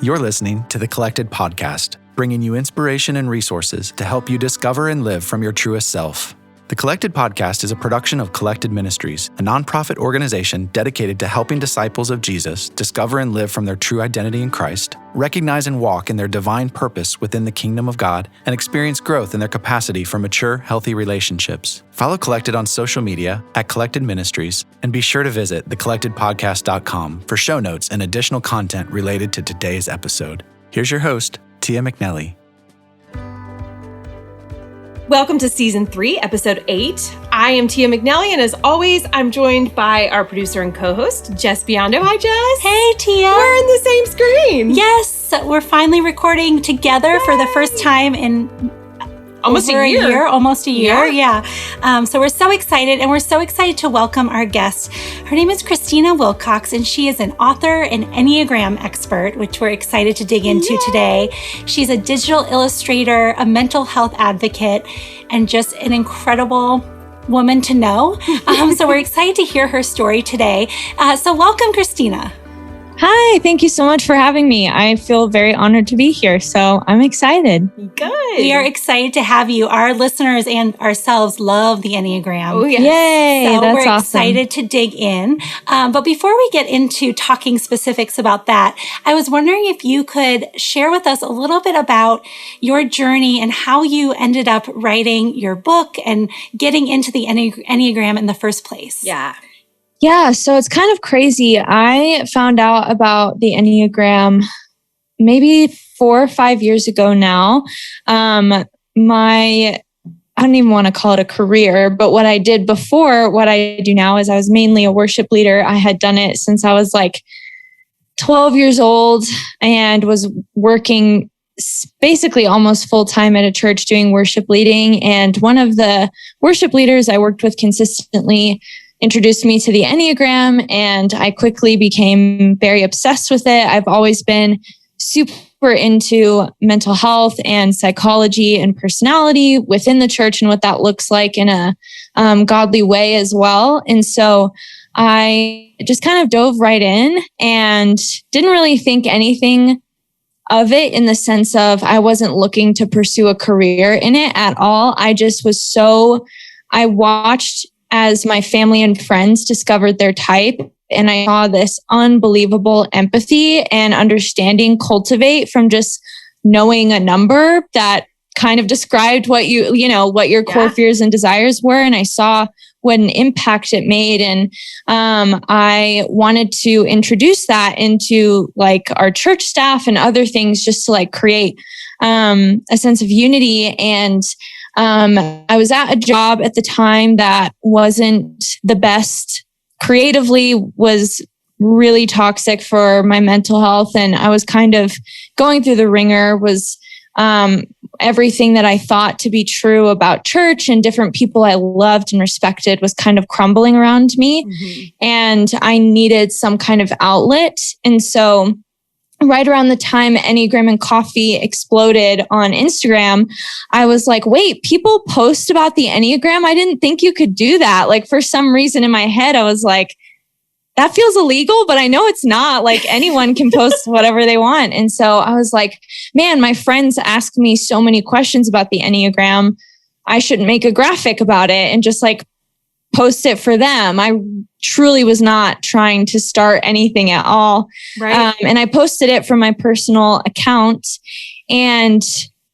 You're listening to The Collected Podcast, bringing you inspiration and resources to help you discover and live from your truest self. The Collected Podcast is a production of Collected Ministries, a nonprofit organization dedicated to helping disciples of Jesus discover and live from their true identity in Christ, recognize and walk in their divine purpose within the kingdom of God, and experience growth in their capacity for mature, healthy relationships. Follow Collected on social media at Collected Ministries, and be sure to visit thecollectedpodcast.com for show notes and additional content related to today's episode. Here's your host, Tia McNelly. Welcome to Season 3, Episode 8. I am Tia McNelly, and as always, I'm joined by our producer and co-host, Jess Biondo. Hi, Jess. Hey, Tia. We're in the same screen. Yes, we're finally recording together for the first time in almost a year. Yeah. So we're so excited, and we're so excited to welcome our guest. Her name is Christina Wilcox, and she is an author and Enneagram expert, which we're excited to dig into today. She's a digital illustrator, a mental health advocate, and just an incredible woman to know. So we're excited to hear her story today. So welcome, Christina. Hi, thank you so much for having me. I feel very honored to be here, so I'm excited. Good. We are excited to have you. Our listeners and ourselves love the Enneagram. Oh, yes. Yay, so that's we're awesome. excited to dig in. But before we get into talking specifics about that, I was wondering if you could share with us a little bit about your journey and how you ended up writing your book and getting into the Enneagram in the first place. Yeah, so it's kind of crazy. I found out about the Enneagram maybe 4 or 5 years ago now. I don't even want to call it a career, but what I did before what I do now is I was mainly a worship leader. I had done it since I was like 12 years old and was working basically almost full time at a church doing worship leading. And one of the worship leaders I worked with consistently introduced me to the Enneagram, and I quickly became very obsessed with it. I've always been super into mental health and psychology and personality within the church and what that looks like in a godly way as well. And so I just kind of dove right in and didn't really think anything of it in the sense of I wasn't looking to pursue a career in it at all. I watched as my family and friends discovered their type, and I saw this unbelievable empathy and understanding cultivate from just knowing a number that kind of described what what your core fears and desires were. And I saw what an impact it made. And I wanted to introduce that into like our church staff and other things just to like create a sense of unity. And I was at a job at the time that wasn't the best creatively, was really toxic for my mental health. And I was kind of going through the ringer, was everything that I thought to be true about church and different people I loved and respected was kind of crumbling around me. Mm-hmm. And I needed some kind of outlet. And so right around the time Enneagram and Coffee exploded on Instagram, I was like, wait, people post about the Enneagram? I didn't think you could do that. Like for some reason in my head, I was like, that feels illegal, but I know it's not. Like anyone can post whatever they want. And so I was like, man, my friends ask me so many questions about the Enneagram. I should make a graphic about it and just like post it for them. I truly was not trying to start anything at all. Right. And I posted it from my personal account and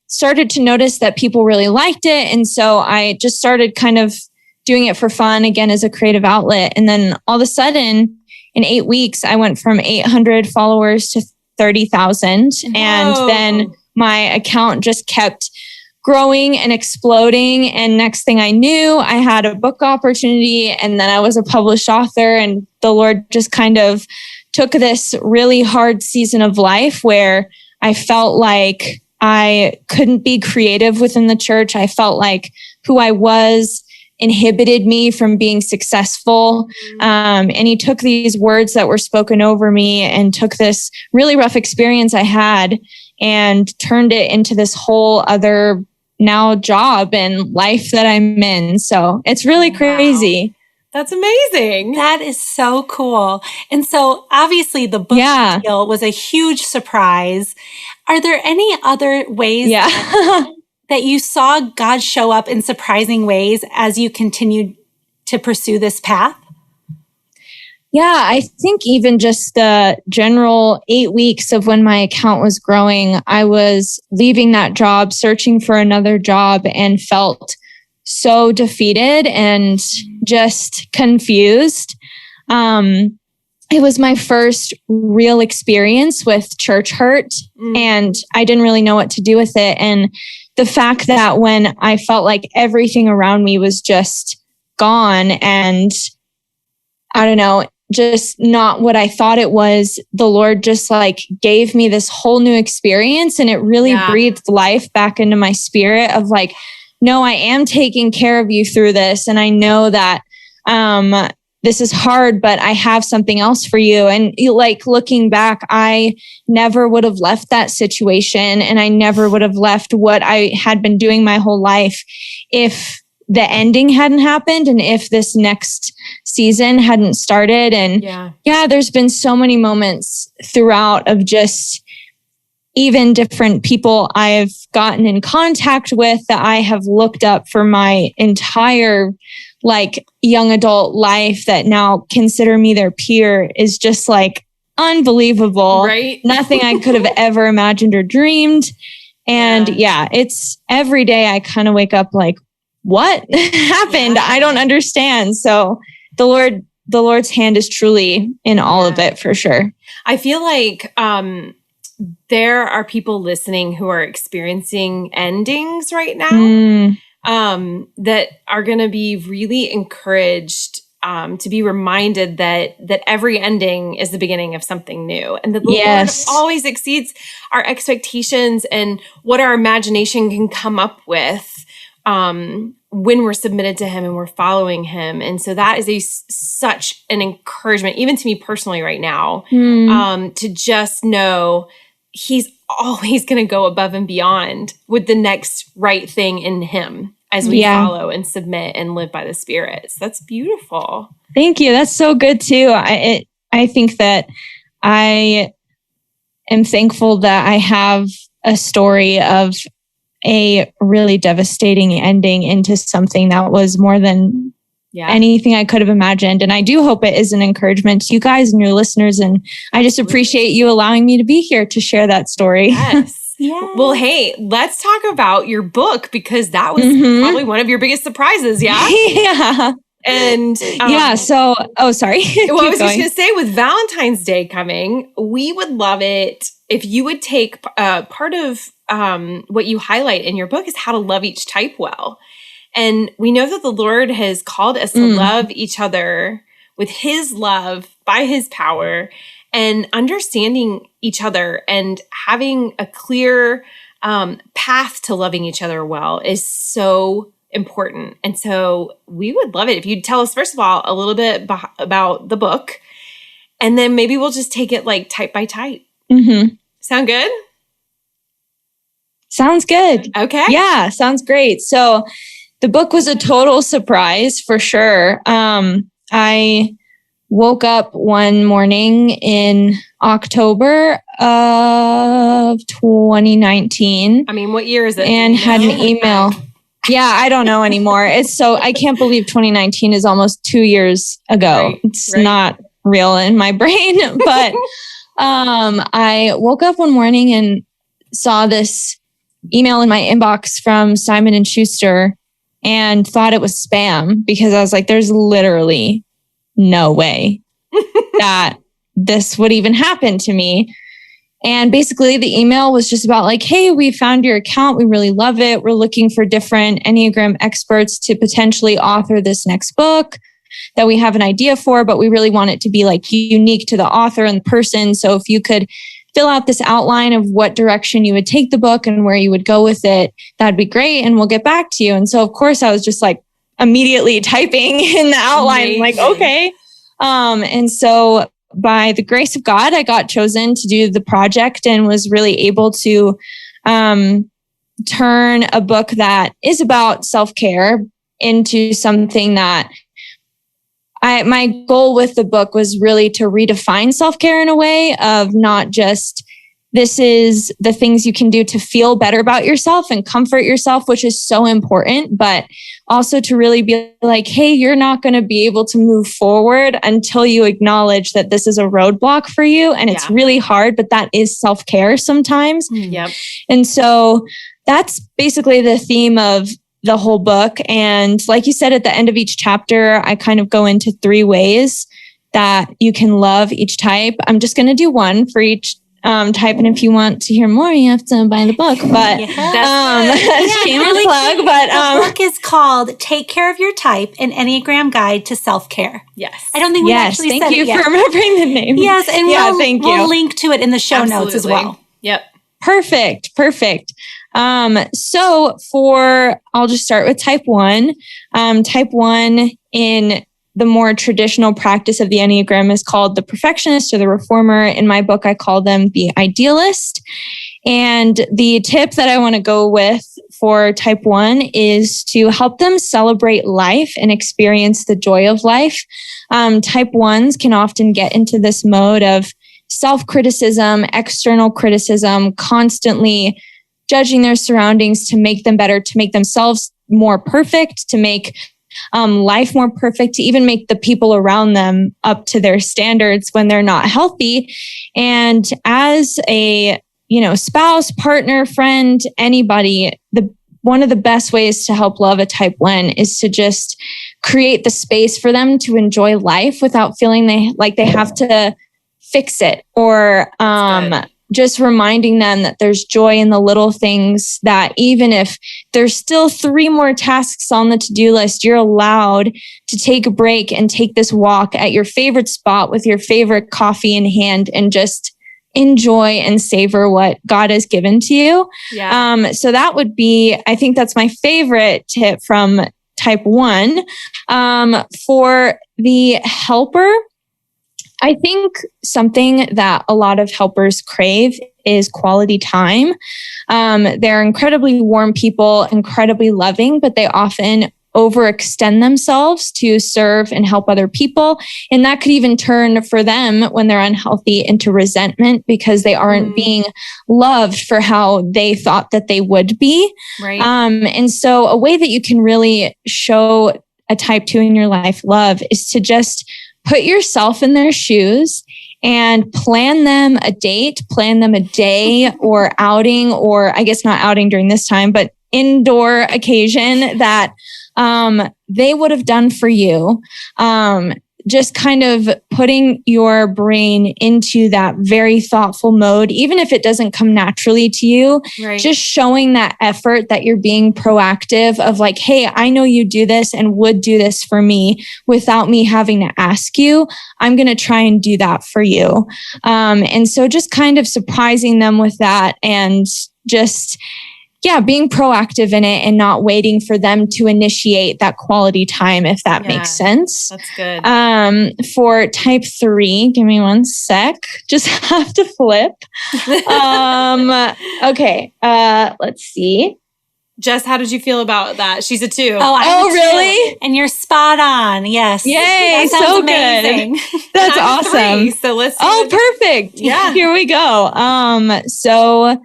started to notice that people really liked it. And so I just started kind of doing it for fun again as a creative outlet. And then all of a sudden in 8 weeks, I went from 800 followers to 30,000. And then my account just kept growing and exploding. And next thing I knew, I had a book opportunity, and then I was a published author. And the Lord just kind of took this really hard season of life where I felt like I couldn't be creative within the church. I felt like who I was inhibited me from being successful. And he took these words that were spoken over me and took this really rough experience I had and turned it into this whole other now job and life that I'm in. So it's really crazy. That's amazing. That is so cool. And so obviously the book deal was a huge surprise. Are there any other ways that you saw God show up in surprising ways as you continued to pursue this path? Yeah, I think even just the general 8 weeks of when my account was growing, I was leaving that job, searching for another job, and felt so defeated and just confused. It was my first real experience with church hurt, and I didn't really know what to do with it. And the fact that when I felt like everything around me was just gone and I don't know, just not what I thought it was, the Lord just like gave me this whole new experience, and it really breathed life back into my spirit of like, no, I am taking care of you through this. And I know that this is hard, but I have something else for you. And like looking back, I never would have left that situation, and I never would have left what I had been doing my whole life if the ending hadn't happened and if this next season hadn't started. And there's been so many moments throughout of just even different people I've gotten in contact with that I have looked up for my entire like young adult life that now consider me their peer is just like unbelievable. Right? Nothing I could have ever imagined or dreamed. And it's every day I kind of wake up like, what happened? I don't understand. So the Lord's hand is truly in all of it for sure. I feel like there are people listening who are experiencing endings right now that are going to be really encouraged to be reminded that every ending is the beginning of something new, and that the Lord always exceeds our expectations and what our imagination can come up with when we're submitted to Him and we're following Him. And so that is such an encouragement, even to me personally right now, to just know He's always going to go above and beyond with the next right thing in Him as we follow and submit and live by the Spirit. So that's beautiful. Thank you. That's so good too. I think that I am thankful that I have a story of a really devastating ending into something that was more than anything I could have imagined. And I do hope it is an encouragement to you guys and your listeners. And I just appreciate you allowing me to be here to share that story. Yes. Well, hey, let's talk about your book, because that was probably one of your biggest surprises. Yeah. And so, sorry. Well, I was just going to say, with Valentine's Day coming, we would love it if you would take part of what you highlight in your book is how to love each type well. And we know that the Lord has called us to love each other with His love by His power, and understanding each other and having a clear path to loving each other well is so important. And so we would love it if you'd tell us, first of all, a little bit about the book, and then maybe we'll just take it like type by type. Sound good? Sounds good. Okay. Yeah, sounds great. So the book was a total surprise for sure. I woke up one morning in October of 2019. I mean, what year is it? And had an email. I don't know anymore. I can't believe 2019 is almost 2 years ago. Right, it's not real in my brain, but I woke up one morning and saw this email in my inbox from Simon & Schuster and thought it was spam, because I was like, there's literally no way that this would even happen to me. And basically the email was just about like, hey, we found your account. We really love it. We're looking for different Enneagram experts to potentially author this next book that we have an idea for, but we really want it to be like unique to the author and the person. So if you could fill out this outline of what direction you would take the book and where you would go with it, that'd be great. And we'll get back to you. And so of course I was just like immediately typing in the outline, like, okay. And so by the grace of God, I got chosen to do the project and was really able to turn a book that is about self-care into something that my goal with the book was really to redefine self-care in a way of not just, this is the things you can do to feel better about yourself and comfort yourself, which is so important, but also to really be like, hey, you're not going to be able to move forward until you acknowledge that this is a roadblock for you. And it's really hard, but that is self-care sometimes. Yep. And so that's basically the theme of the whole book. And like you said, at the end of each chapter, I kind of go into 3 ways that you can love each type. I'm just going to do one for each type. And if you want to hear more, you have to buy the book. But shameless plug. But the book is called "Take Care of Your Type: An Enneagram Guide to Self-Care." Yes. I don't think we actually said it Thank you for remembering the name. Yes, and thank you. We'll link to it in the show notes as well. Yep. Perfect. So I'll just start with type 1. Type 1 in the more traditional practice of the Enneagram is called the perfectionist or the reformer. In my book, I call them the idealist. And the tip that I want to go with for type 1 is to help them celebrate life and experience the joy of life. Type 1s can often get into this mode of self-criticism, external criticism, constantly judging their surroundings to make them better, to make themselves more perfect, to make life more perfect, to even make the people around them up to their standards when they're not healthy. And as a, spouse, partner, friend, anybody, one of the best ways to help love a type 1 is to just create the space for them to enjoy life without feeling they have to fix it, or just reminding them that there's joy in the little things, that even if there's still 3 more tasks on the to-do list, you're allowed to take a break and take this walk at your favorite spot with your favorite coffee in hand and just enjoy and savor what God has given to you. Yeah. So that would be, I think that's my favorite tip from type 1. For the helper, I think something that a lot of helpers crave is quality time. They're incredibly warm people, incredibly loving, but they often overextend themselves to serve and help other people. And that could even turn for them when they're unhealthy into resentment because they aren't being loved for how they thought that they would be. Right. And so a way that you can really show a type 2 in your life love is to just put yourself in their shoes and plan them a date, plan them a day or outing, or I guess not outing during this time, but indoor occasion that they would have done for you. Just kind of putting your brain into that very thoughtful mode, even if it doesn't come naturally to you, just showing that effort that you're being proactive of like, hey, I know you do this and would do this for me without me having to ask you. I'm going to try and do that for you. And so just kind of surprising them with that and just being proactive in it and not waiting for them to initiate that quality time, if that makes sense. That's good. For type 3, give me one sec. Just have to flip. Okay. Let's see. Jess, how did you feel about that? She's a 2. Oh, really? And you're spot on. Yes. Yay. So amazing. Good. That's awesome. 3, so let's. Perfect. Yeah. Here we go. So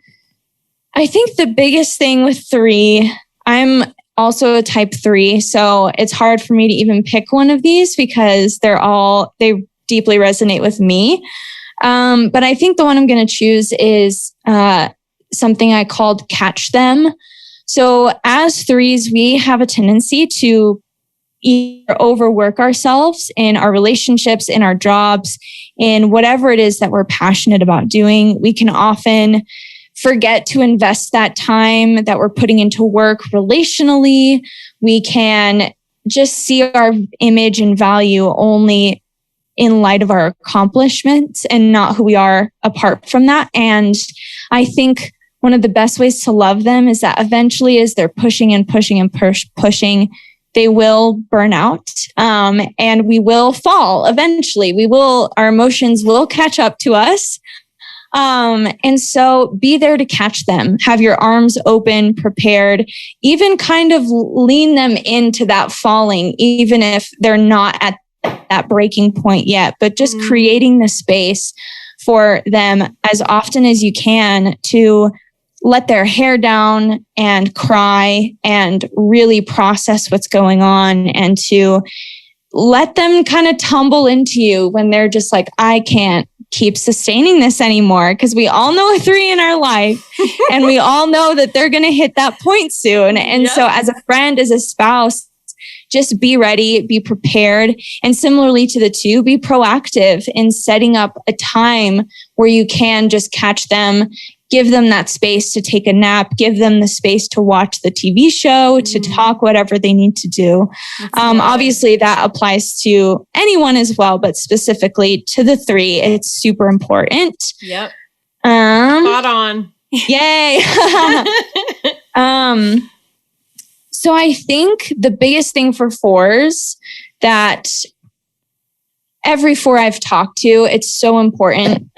I think the biggest thing with 3, I'm also a type 3, so it's hard for me to even pick one of these because they deeply resonate with me. But I think the one I'm going to choose is something I called catch them. So as 3s, we have a tendency to either overwork ourselves in our relationships, in our jobs, in whatever it is that we're passionate about doing. We can often forget to invest that time that we're putting into work relationally. We can just see our image and value only in light of our accomplishments and not who we are apart from that. And I think one of the best ways to love them is that eventually as they're pushing and pushing and pushing, they will burn out and we will fall eventually. Our emotions will catch up to us. And so be there to catch them, have your arms open, prepared, even kind of lean them into that falling, even if they're not at that breaking point yet, but just creating the space for them as often as you can to let their hair down and cry and really process what's going on, and to let them kind of tumble into you when they're just like, I can't keep sustaining this anymore. Because we all know a 3 in our life and we all know that they're going to hit that point soon. And so as a friend, as a spouse, just be ready, be prepared. And similarly to the 2, be proactive in setting up a time where you can just catch them, give them that space to take a nap, give them the space to watch the TV show, to talk, whatever they need to do. Obviously, that applies to anyone as well, but specifically to the 3, it's super important. Yep. Spot on. Yay. So I think the biggest thing for 4s that every 4 I've talked to, it's so important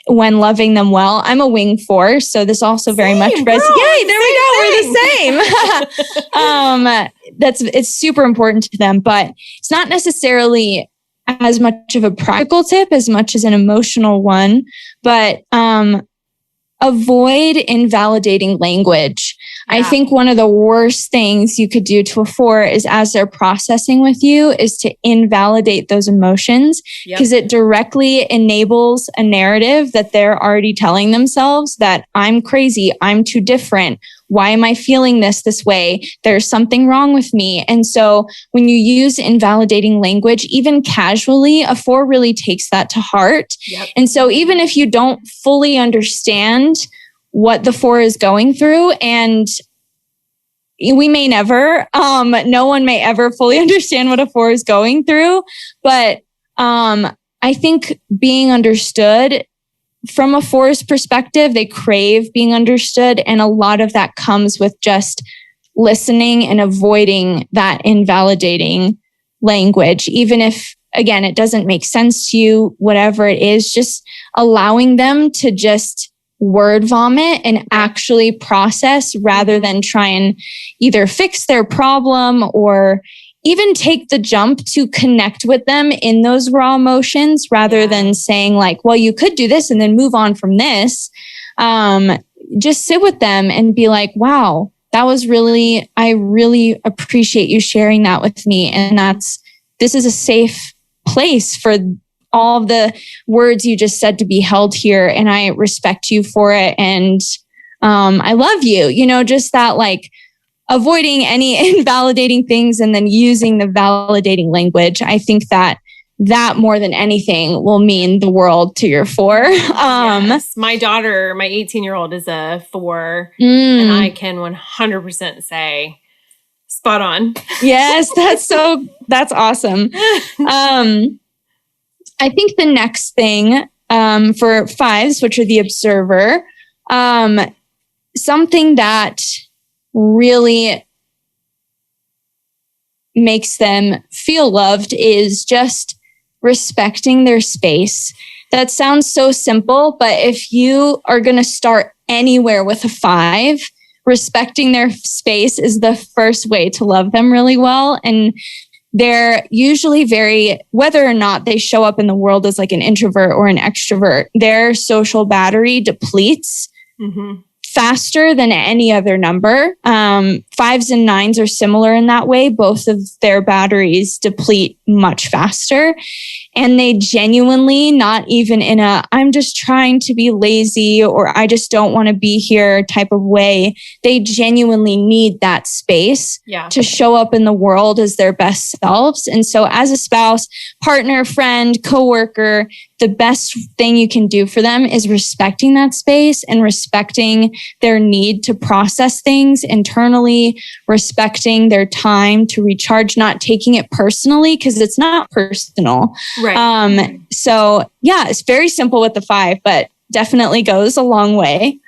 when loving them well. I'm a wing 4, so this also very much resonates. Yay, there we go. We're the same. It's super important to them, but it's not necessarily as much of a practical tip as much as an emotional one. But avoid invalidating language. Yeah. I think one of the worst things you could do to a 4 is, as they're processing with you, is to invalidate those emotions, because it directly enables a narrative that they're already telling themselves that I'm crazy, I'm too different. Why am I feeling this way? There's something wrong with me. And so when you use invalidating language, even casually, a 4 really takes that to heart. Yep. And so even if you don't fully understand what the 4 is going through, and we may never, no one may ever fully understand what a 4 is going through, but I think being understood from a 4's perspective, they crave being understood. And a lot of that comes with just listening and avoiding that invalidating language. Even if, again, it doesn't make sense to you, whatever it is, just allowing them to just word vomit and actually process, rather than try and either fix their problem or even take the jump to connect with them in those raw emotions, rather than saying like, well, you could do this and then move on from this. Just sit with them and be like, wow, that was I really appreciate you sharing that with me. And this is a safe place for all of the words you just said to be held here. And I respect you for it. And I love you, just that, like, avoiding any invalidating things and then using the validating language. I think that more than anything will mean the world to your 4. Yes. My daughter, my 18-year-old, is a 4, and I can 100% say spot on. Yes, that's awesome. I think the next thing for 5s, which are the observer, something that really makes them feel loved is just respecting their space. That sounds so simple, but if you are going to start anywhere with a 5, respecting their space is the first way to love them really well. And they're usually whether or not they show up in the world as like an introvert or an extrovert, their social battery depletes faster than any other number. 5s and 9s are similar in that way. Both of their batteries deplete much faster. And they genuinely, not even in a, I'm just trying to be lazy or I just don't want to be here type of way, they genuinely need that space to show up in the world as their best selves. And so as a spouse, partner, friend, coworker, the best thing you can do for them is respecting that space and respecting their need to process things internally, respecting their time to recharge, not taking it personally, because it's not personal. Right. So yeah, it's very simple with the 5, but definitely goes a long way.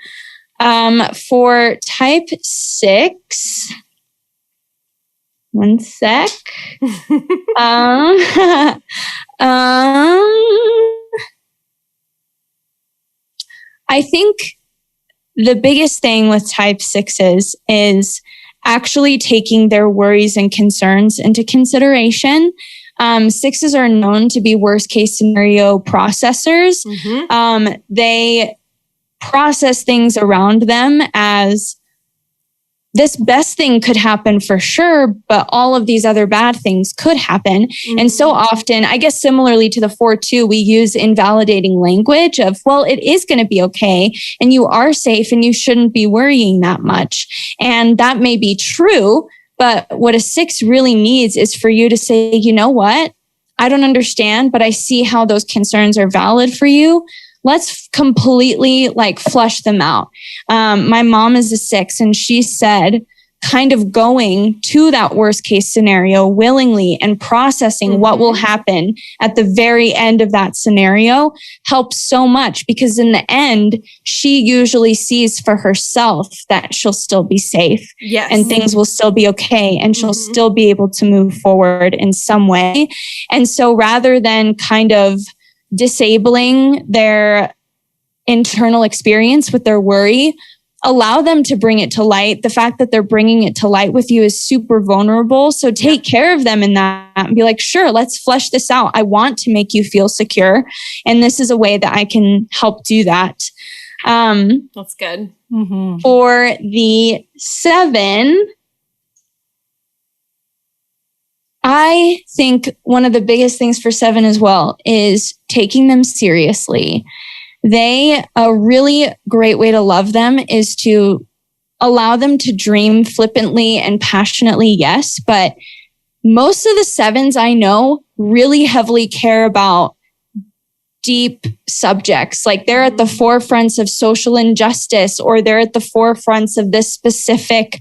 For type 6, one sec. I think the biggest thing with type 6s is actually taking their worries and concerns into consideration. Sixes are known to be worst case scenario processors. They process things around them as this best thing could happen for sure, but all of these other bad things could happen. And so often, I guess similarly to the 4-2, we use invalidating language of, well, it is going to be okay, and you are safe, and you shouldn't be worrying that much. And that may be true, but what a 6 really needs is for you to say, you know what? I don't understand, but I see how those concerns are valid for you. Let's completely flush them out. My mom is a 6, and she said kind of going to that worst case scenario willingly and processing what will happen at the very end of that scenario helps so much, because in the end, she usually sees for herself that she'll still be safe and things will still be okay, and she'll still be able to move forward in some way. And so rather than kind of disabling their internal experience with their worry, allow them to bring it to light. The fact that they're bringing it to light with you is super vulnerable. So take care of them in that and be like, sure, let's flesh this out. I want to make you feel secure. And this is a way that I can help do that. That's good. For the 7, I think one of the biggest things for 7 as well is taking them seriously. A really great way to love them is to allow them to dream flippantly and passionately, yes, but most of the 7s I know really heavily care about deep subjects. Like they're at the forefronts of social injustice, or they're at the forefronts of this specific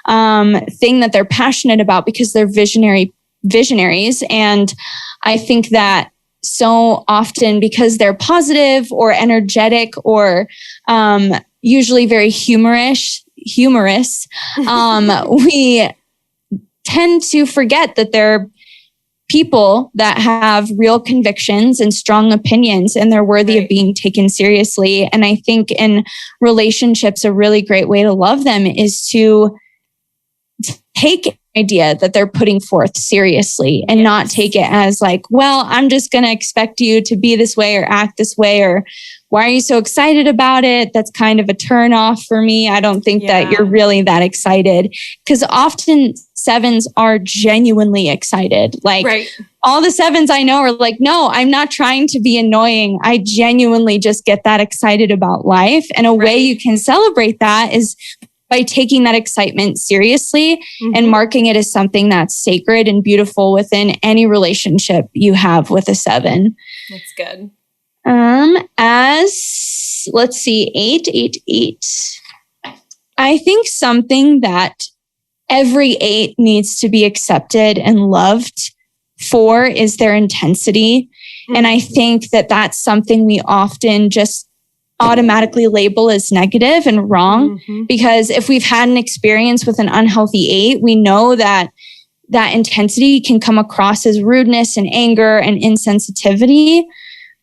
thing that they're passionate about because they're visionaries. And I think that so often, because they're positive or energetic or usually very humorous, we tend to forget that they're people that have real convictions and strong opinions, and they're worthy of being taken seriously. And I think in relationships, a really great way to love them is to take an idea that they're putting forth seriously and not take it as like, well, I'm just going to expect you to be this way or act this way, or why are you so excited about it? That's kind of a turn off for me. I don't think that you're really that excited, because often 7s are genuinely excited. Like all the 7s I know are like, no, I'm not trying to be annoying. I genuinely just get that excited about life. And a way you can celebrate that is by taking that excitement seriously and marking it as something that's sacred and beautiful within any relationship you have with a 7. That's good. As let's see, 8. I think something that every 8 needs to be accepted and loved for is their intensity. And I think that that's something we often just automatically label as negative and wrong, because if we've had an experience with an unhealthy 8, we know that that intensity can come across as rudeness and anger and insensitivity.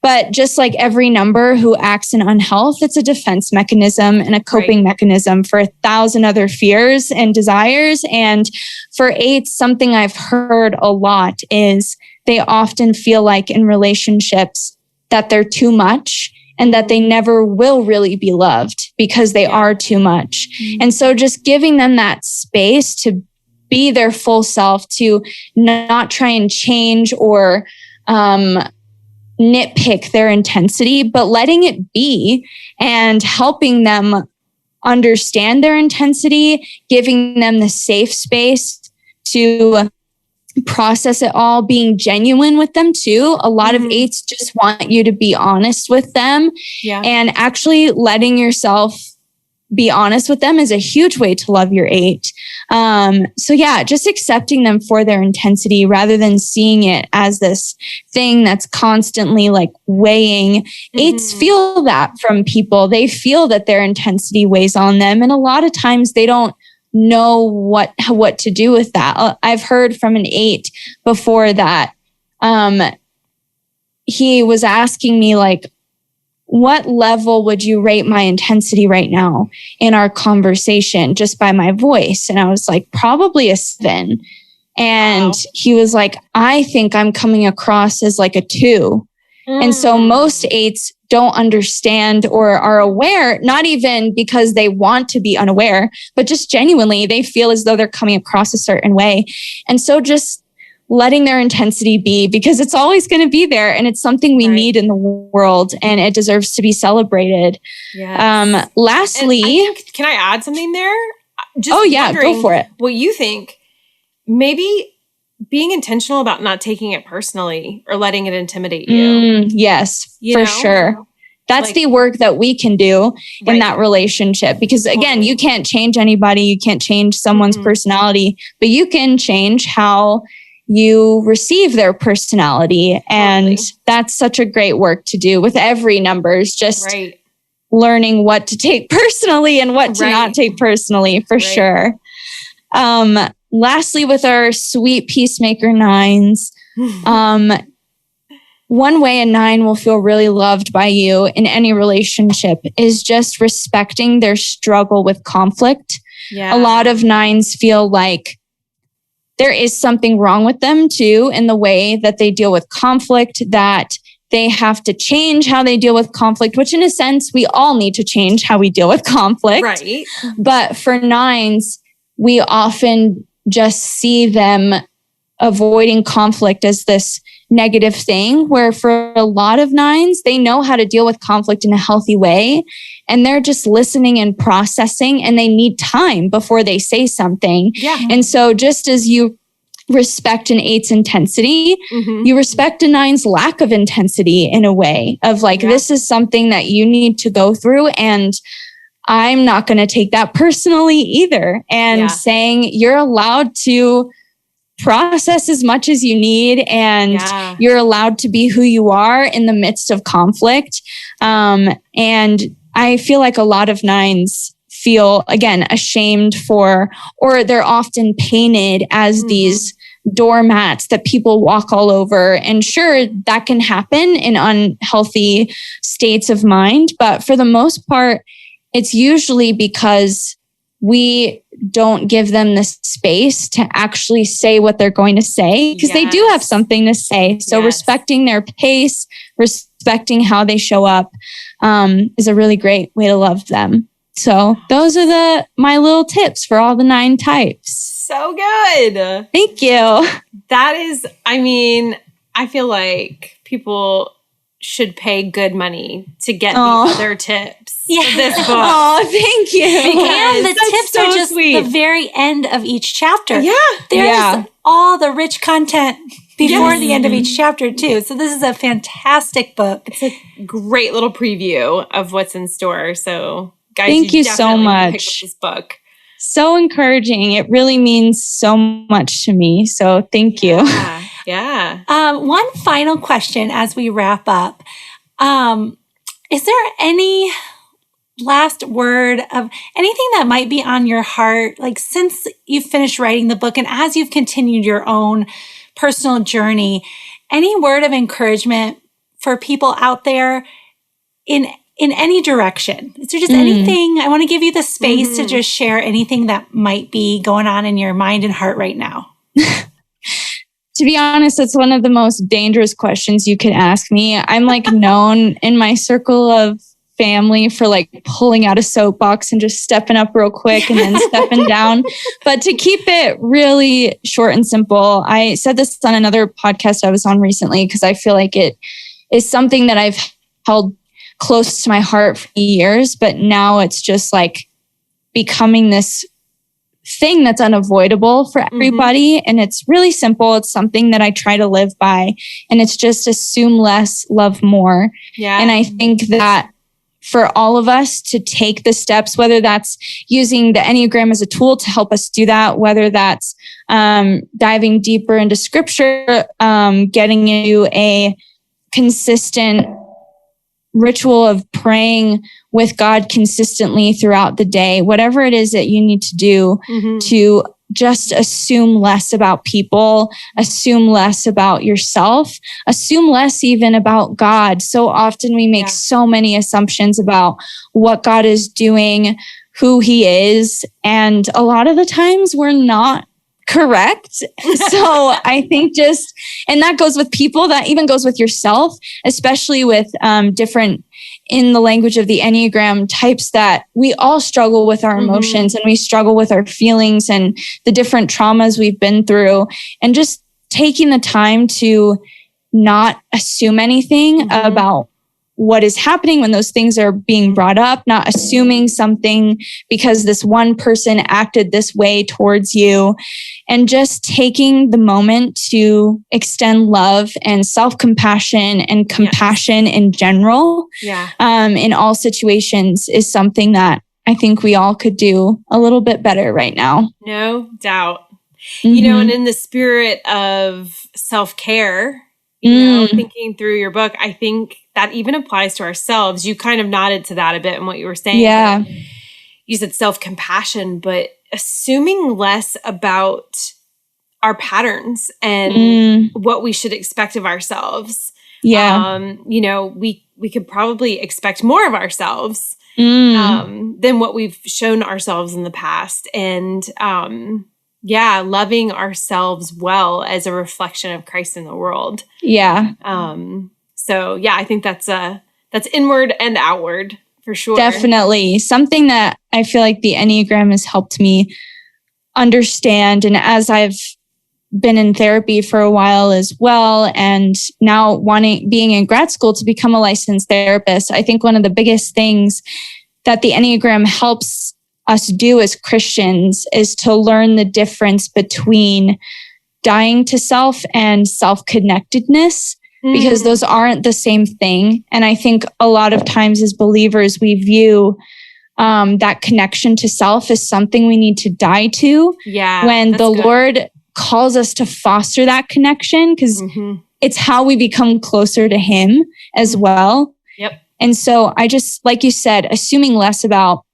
But just like every number who acts in unhealth, it's a defense mechanism and a coping mechanism for 1,000 other fears and desires. And for 8s, something I've heard a lot is they often feel like in relationships that they're too much, and that they never will really be loved because they are too much. And so just giving them that space to be their full self, to not try and change or nitpick their intensity, but letting it be and helping them understand their intensity, giving them the safe space to process it all, being genuine with them too. A lot of 8s just want you to be honest with them, and actually letting yourself be honest with them is a huge way to love your 8. So yeah, just accepting them for their intensity rather than seeing it as this thing that's constantly like weighing. 8s feel that from people. They feel that their intensity weighs on them. And a lot of times they don't know what to do with that. I've heard from an 8 before that he was asking me like, what level would you rate my intensity right now in our conversation just by my voice? And I was like, probably a 7. And he was like, I think I'm coming across as like a 2. And so most 8s don't understand or are aware, not even because they want to be unaware, but just genuinely, they feel as though they're coming across a certain way. And so just letting their intensity be, because it's always going to be there and it's something we need in the world and it deserves to be celebrated. Yes. Lastly, can I add something there? Just go for it. What you think, maybe being intentional about not taking it personally or letting it intimidate you. Yes, for sure. That's the work that we can do in that relationship. Because again, you can't change anybody. You can't change someone's personality, but you can change how you receive their personality. And that's such a great work to do with every numbers, just learning what to take personally and what to not take personally, for sure. Lastly, with our sweet peacemaker 9s, one way a 9 will feel really loved by you in any relationship is just respecting their struggle with conflict. Yeah. A lot of 9s feel like there is something wrong with them too in the way that they deal with conflict, that they have to change how they deal with conflict, which in a sense, we all need to change how we deal with conflict. Right. But for 9s, we often just see them avoiding conflict as this negative thing, where for a lot of 9s, they know how to deal with conflict in a healthy way. And they're just listening and processing, and they need time before they say something. Yeah. And so just as you respect an 8's intensity, you respect a 9's lack of intensity in a way of like, this is something that you need to go through. And I'm not going to take that personally either. And saying you're allowed to process as much as you need, and you're allowed to be who you are in the midst of conflict. And I feel like a lot of 9s feel, again, ashamed for, or they're often painted as these doormats that people walk all over. And sure, that can happen in unhealthy states of mind. But for the most part, it's usually because we don't give them the space to actually say what they're going to say, because they do have something to say. So respecting their pace, respecting how they show up, is a really great way to love them. So those are my little tips for all the 9 types. So good. Thank you. That is, I mean, I feel like people should pay good money to get the other tips for this book. Oh, thank you. And the tips are just the very end of each chapter. Yeah. There's all the rich content before the end of each chapter too. So this is a fantastic book. It's a great little preview of what's in store. So guys, thank you so much. Pick up this book. So encouraging. It really means so much to me. So thank you. Yeah. One final question as we wrap up. Is there any last word of anything that might be on your heart, like since you've finished writing the book and as you've continued your own personal journey, any word of encouragement for people out there in any direction? Is there just anything? I want to give you the space to just share anything that might be going on in your mind and heart right now. To be honest, it's one of the most dangerous questions you could ask me. I'm like known in my circle of family for like pulling out a soapbox and just stepping up real quick and then stepping down. But to keep it really short and simple, I said this on another podcast I was on recently because I feel like it is something that I've held close to my heart for years, but now it's just like becoming this thing that's unavoidable for everybody. And it's really simple. It's something that I try to live by, and it's just assume less, love more. Yeah. And I think that for all of us to take the steps, whether that's using the Enneagram as a tool to help us do that, whether that's diving deeper into scripture, getting into a consistent ritual of praying with God consistently throughout the day, whatever it is that you need to do to just assume less about people, assume less about yourself, assume less even about God. So often we make so many assumptions about what God is doing, who he is. And a lot of the times we're not correct. So I think and that goes with people, that even goes with yourself, especially with different, in the language of the Enneagram, types that we all struggle with our emotions and we struggle with our feelings and the different traumas we've been through, and just taking the time to not assume anything about what is happening when those things are being brought up, not assuming something because this one person acted this way towards you, and just taking the moment to extend love and self-compassion and compassion in general in all situations is something that I think we all could do a little bit better right now. No doubt. You know, and in the spirit of self-care, you know, thinking through your book, I think that even applies to ourselves. You kind of nodded to that a bit in what you were saying. Yeah. You said self-compassion, but assuming less about our patterns and what we should expect of ourselves. Yeah. You know, we could probably expect more of ourselves than what we've shown ourselves in the past. And loving ourselves well as a reflection of Christ in the world. Yeah. So I think that's inward and outward for sure. Definitely. Something that I feel like the Enneagram has helped me understand. And as I've been in therapy for a while as well, and now being in grad school to become a licensed therapist, I think one of the biggest things that the Enneagram helps us do as Christians is to learn the difference between dying to self and self-connectedness, because those aren't the same thing. And I think a lot of times as believers, we view that connection to self as something we need to die to. Yeah, when the Lord calls us to foster that connection, because it's how we become closer to Him as well. Yep. And so I just, like you said, assuming less about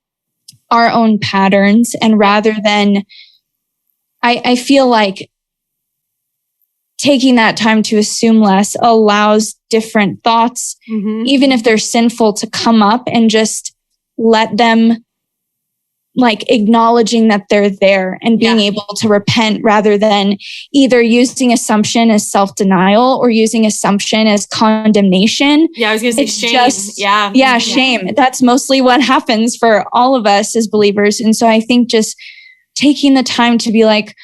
our own patterns, and rather than, I feel like taking that time to assume less allows different thoughts, even if they're sinful, to come up, and just let them, like, acknowledging that they're there and being able to repent, rather than either using assumption as self-denial or using assumption as condemnation. Yeah, I was going to say shame. Shame. That's mostly what happens for all of us as believers. And so I think just taking the time to be like,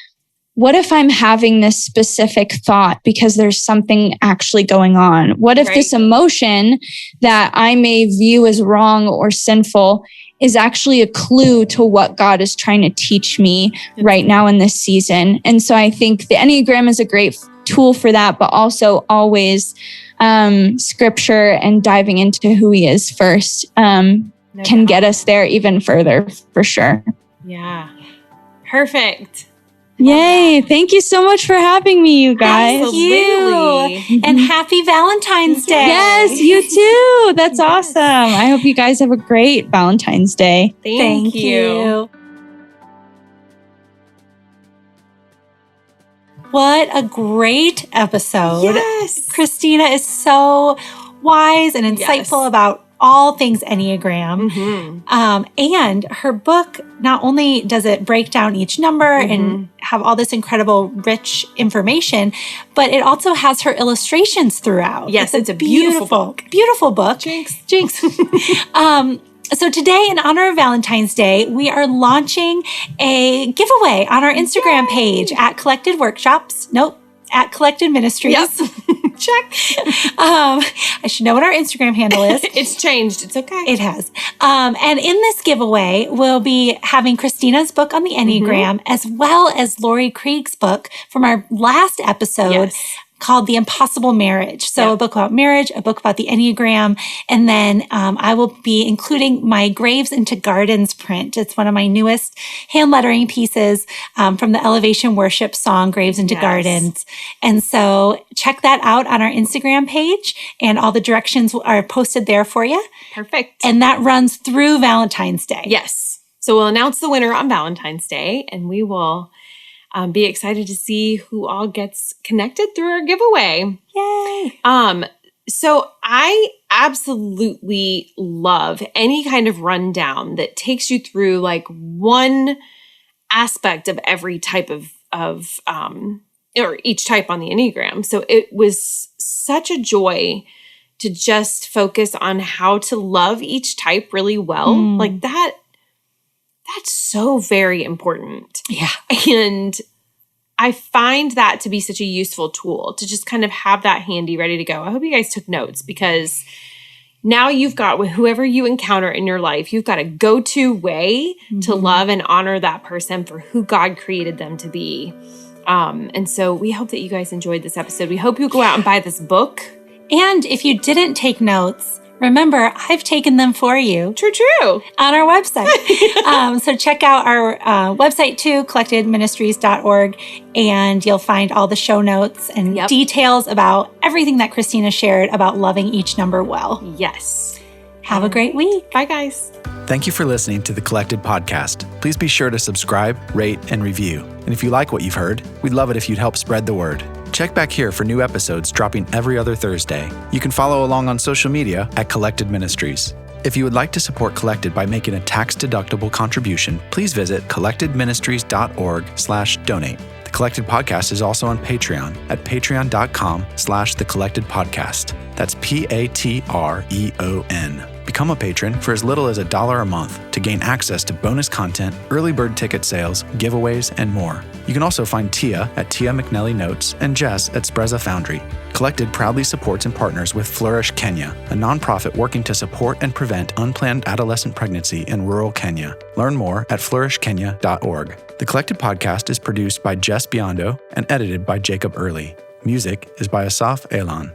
what if I'm having this specific thought because there's something actually going on? What if this emotion that I may view as wrong or sinful is actually a clue to what God is trying to teach me right now in this season? And so I think the Enneagram is a great tool for that, but also always scripture and diving into who He is first can get us there even further, for sure. Yeah. Perfect. Yay. Thank you so much for having me, you guys. Absolutely. And happy Valentine's Day. Yes, you too. That's awesome. I hope you guys have a great Valentine's Day. Thank you. What a great episode. Yes. Christina is so wise and insightful about all things Enneagram. And her book, not only does it break down each number and have all this incredible, rich information, but it also has her illustrations throughout. Yes, it's a beautiful book. Beautiful book. Jinx. So today, in honor of Valentine's Day, we are launching a giveaway on our Instagram page at Collected Workshops. At Collected Ministries. Yep. Check. I should know what our Instagram handle is. It's changed. It's okay. It has. And in this giveaway, we'll be having Christina's book on the Enneagram, as well as Lori Krieg's book from our last episode called The Impossible Marriage. So a book about marriage, a book about the Enneagram, and then I will be including my Graves into Gardens print. It's one of my newest hand lettering pieces from the Elevation Worship song, Graves into Gardens. And so check that out on our Instagram page, and all the directions are posted there for you. Perfect. And that runs through Valentine's Day. Yes. So we'll announce the winner on Valentine's Day, and we will be excited to see who all gets connected through our giveaway. Yay! So I absolutely love any kind of rundown that takes you through like one aspect of every type of or each type on the Enneagram. So it was such a joy to just focus on how to love each type really well. Like that's so very important. Yeah. And I find that to be such a useful tool to just kind of have that handy, ready to go. I hope you guys took notes, because now you've got, with whoever you encounter in your life, you've got a go-to way to love and honor that person for who God created them to be. And so we hope that you guys enjoyed this episode. We hope you go out and buy this book. And if you didn't take notes, remember, I've taken them for you. True. On our website. So check out our website too, collectedministries.org, and you'll find all the show notes and details about everything that Christina shared about loving each number well. Yes. Have a great week. Bye, guys. Thank you for listening to the Collected Podcast. Please be sure to subscribe, rate, and review. And if you like what you've heard, we'd love it if you'd help spread the word. Check back here for new episodes dropping every other Thursday. You can follow along on social media at Collected Ministries. If you would like to support Collected by making a tax-deductible contribution, please visit collectedministries.org/donate. The Collected Podcast is also on Patreon at patreon.com/thecollectedpodcast. That's Patreon. Become a patron for as little as $1 a month to gain access to bonus content, early bird ticket sales, giveaways, and more. You can also find Tia at Tia McNelly Notes and Jess at Spreza Foundry. Collected proudly supports and partners with Flourish Kenya, a nonprofit working to support and prevent unplanned adolescent pregnancy in rural Kenya. Learn more at flourishkenya.org. The Collected Podcast is produced by Jess Biondo and edited by Jacob Early. Music is by Asaf Elan.